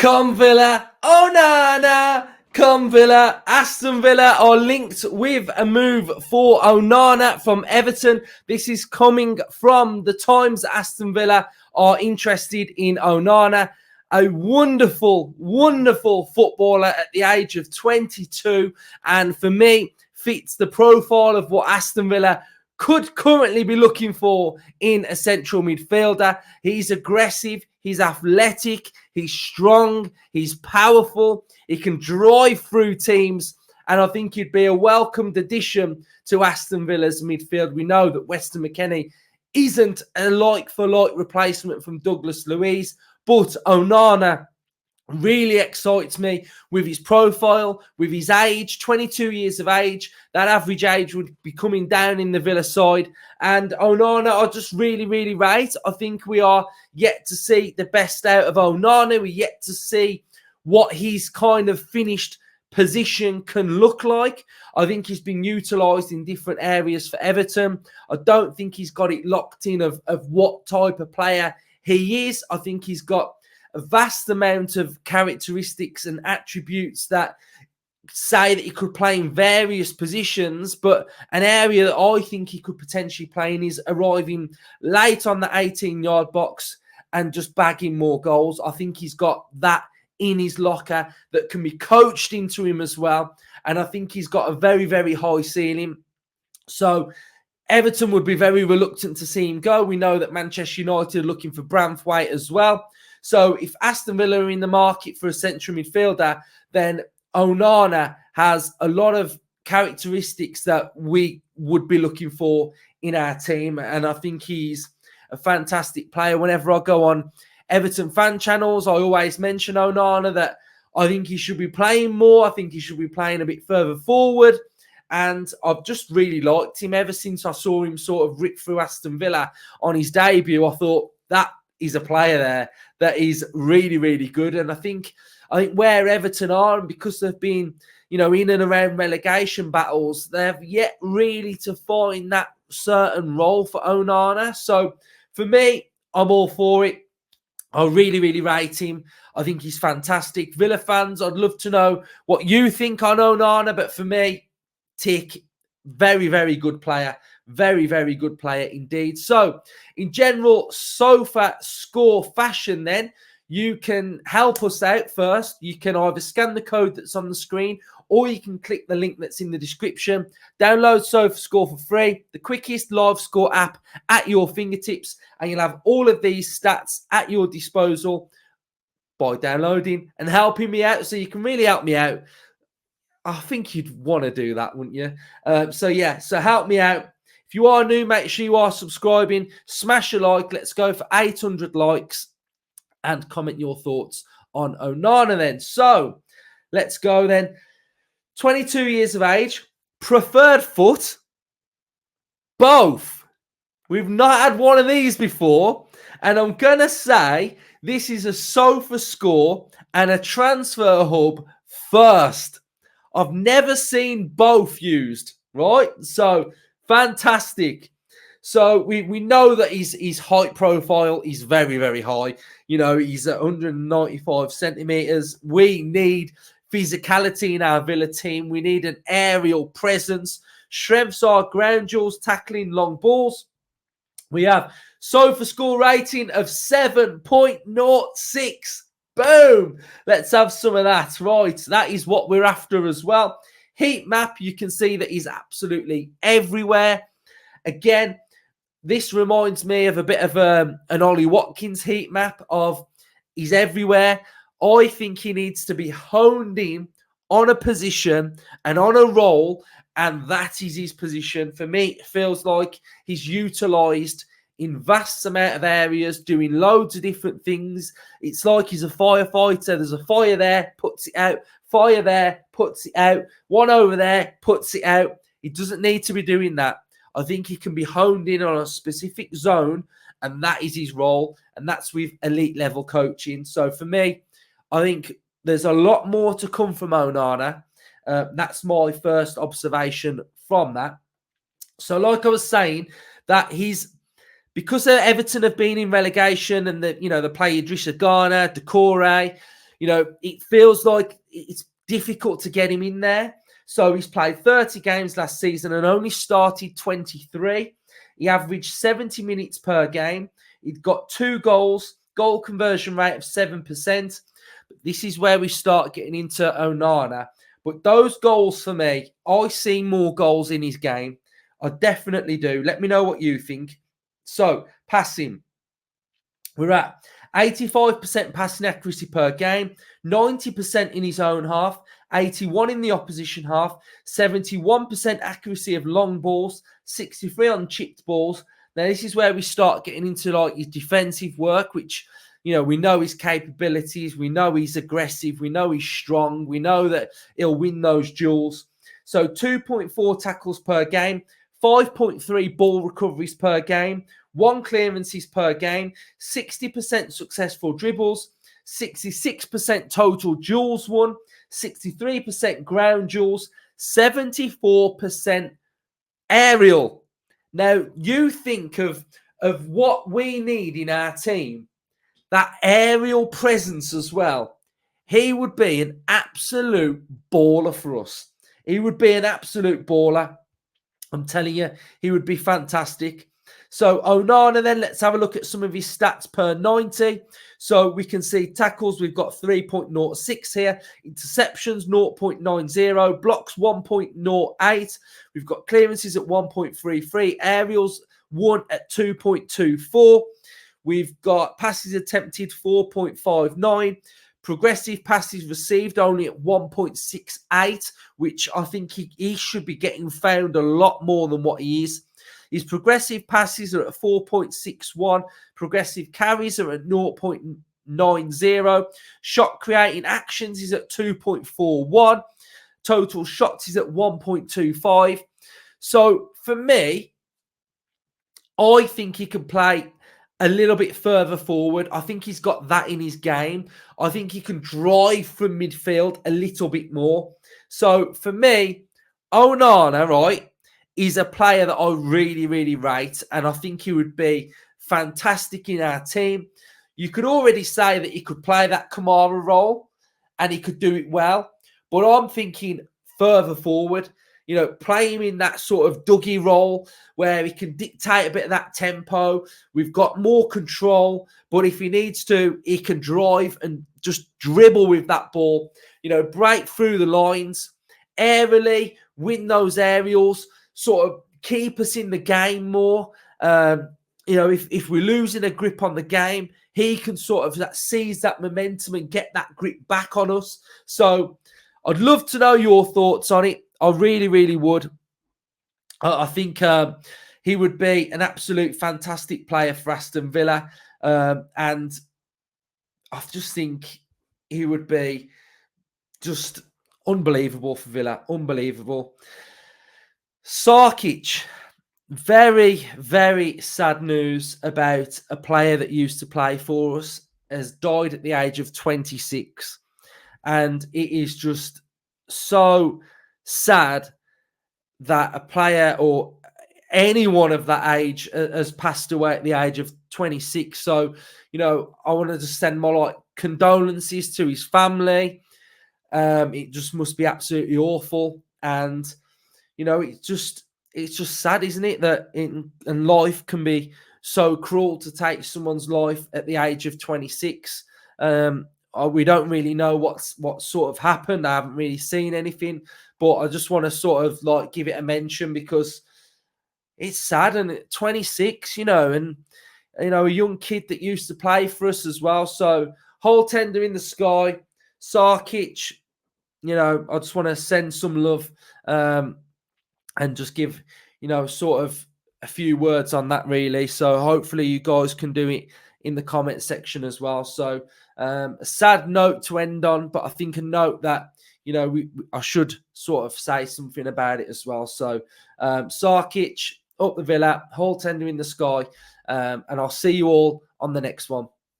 Come Villa, Onana! Come Villa, Aston Villa are linked with a move for Onana from Everton. This is coming from the Times. Aston Villa are interested in Onana. A wonderful, wonderful footballer at the age of 22. And for me, fits the profile of what Aston Villa could currently be looking for in a central midfielder. He's aggressive, he's athletic, he's strong, he's powerful, he can drive through teams, and I think he'd be a welcomed addition to Aston Villa's midfield. We know that Weston McKennie isn't a like-for-like replacement from Douglas Luiz, but Onana really excites me with his profile, with his age, 22 years of age. That average age would be coming down in the Villa side. And Onana, I just really, really rate. I think we are yet to see the best out of Onana. We're yet to see what his kind of finished position can look like. I think he's been utilised in different areas for Everton. I don't think he's got it locked in of what type of player he is. I think he's got a vast amount of characteristics and attributes that say that he could play in various positions, but an area that I think he could potentially play in is arriving late on the 18-yard box and just bagging more goals. I think he's got that in his locker that can be coached into him as well. And I think he's got a very, very high ceiling. So Everton would be very reluctant to see him go. We know that Manchester United are looking for Branthwaite as well. So if Aston Villa are in the market for a central midfielder, then Onana has a lot of characteristics that we would be looking for in our team. And I think he's a fantastic player. Whenever I go on Everton fan channels, I always mention Onana, that I think he should be playing more. I think he should be playing a bit further forward. And I've just really liked him ever since I saw him sort of rip through Aston Villa on his debut. I thought that is a player there that is really, really good. And I think where Everton are, and because they've been, in and around relegation battles, they've yet really to find that certain role for Onana. So for me, I'm all for it. I really, really rate him. I think he's fantastic. Villa fans, I'd love to know what you think on Onana, but for me, tick. Very, very good player. Very, very good player indeed. So, in general SofaScore fashion then, you can help us out first. You can either scan the code that's on the screen, or you can click the link that's in the description. Download SofaScore for free, the quickest live score app at your fingertips, and you'll have all of these stats at your disposal by downloading and helping me out. So you can really help me out. I think you'd want to do that, wouldn't you? So help me out. If you are new, make sure you are subscribing. Smash a like. Let's go for 800 likes. And comment your thoughts on Onana then. So, let's go then. 22 years of age. Preferred foot. Both. We've not had one of these before. And I'm going to say this is a SofaScore and a transfer hub first. I've never seen both used, right? So, fantastic. So, we know that his height profile is very, very high. He's at 195 centimetres. We need physicality in our Villa team. We need an aerial presence. Strengths are ground duels, tackling long balls. We have SofaScore rating of 7.06. Boom! Let's have some of that. Right, that is what we're after as well. Heat map, you can see that he's absolutely everywhere. Again, this reminds me of a bit of an Ollie Watkins heat map of he's everywhere. I think he needs to be honed in on a position and on a role, and that is his position. For me, it feels like he's utilised in vast amount of areas, doing loads of different things. It's like he's a firefighter. There's a fire there, puts it out. Fire there, puts it out. One over there, puts it out. He doesn't need to be doing that. I think he can be honed in on a specific zone, and that is his role, and that's with elite level coaching. So for me, I think there's a lot more to come from Onana. That's my first observation from that. So like I was saying, that because Everton have been in relegation and they play Idrissa Gana, Decore, it feels like it's difficult to get him in there. So he's played 30 games last season and only started 23. He averaged 70 minutes per game. He'd got 2 goals, goal conversion rate of 7%. But this is where we start getting into Onana. But those goals for me, I see more goals in his game. I definitely do. Let me know what you think. So, passing. We're at 85% passing accuracy per game, 90% in his own half, 81 in the opposition half, 71% accuracy of long balls, 63 on chipped balls. Now, this is where we start getting into like his defensive work, which, we know his capabilities. We know he's aggressive. We know he's strong. We know that he'll win those duels. So 2.4 tackles per game, 5.3 ball recoveries per game, 1 clearances per game, 60% successful dribbles, 66% total duels won, 63% ground duels, 74% aerial. Now, you think of what we need in our team, that aerial presence as well. He would be an absolute baller for us. He would be an absolute baller. I'm telling you, he would be fantastic. So Onana then, let's have a look at some of his stats per 90. So we can see tackles, we've got 3.06 here. Interceptions, 0.90. Blocks, 1.08. We've got clearances at 1.33. Aerials, 1 at 2.24. We've got passes attempted, 4.59. Progressive passes received only at 1.68, which I think he should be getting found a lot more than what he is. His progressive passes are at 4.61. Progressive carries are at 0.90. Shot creating actions is at 2.41. Total shots is at 1.25. So for me, I think he can play a little bit further forward. I think he's got that in his game. I think he can drive from midfield a little bit more. So for me, Onana, right, is a player that I really, really rate. And I think he would be fantastic in our team. You could already say that he could play that Kamara role and he could do it well. But I'm thinking further forward. Play him in that sort of Dougie role where he can dictate a bit of that tempo. We've got more control, but if he needs to, he can drive and just dribble with that ball, break through the lines, aerially, win those aerials, sort of keep us in the game more. If we're losing a grip on the game, he can sort of seize that momentum and get that grip back on us. So I'd love to know your thoughts on it. I really, really would. I think he would be an absolute fantastic player for Aston Villa. And I just think he would be just unbelievable for Villa. Unbelievable. Šarkić. Very, very sad news about a player that used to play for us, has died at the age of 26. And it is just so sad that a player or anyone of that age has passed away at the age of 26. So, I wanted to send my condolences to his family. It just must be absolutely awful. And, it's just sad, isn't it? That and life can be so cruel to take someone's life at the age of 26. We don't really know what sort of happened. I haven't really seen anything, but I just want to sort of give it a mention because it's sad. And at 26, and a young kid that used to play for us as well. So whole tender in the sky, Šarkić. I just want to send some love and just give sort of a few words on that really. So hopefully you guys can do it in the comment section as well. So a sad note to end on, but I think a note that I should sort of say something about it as well. So Šarkić up the Villa, whole tender in the sky, and I'll see you all on the next one.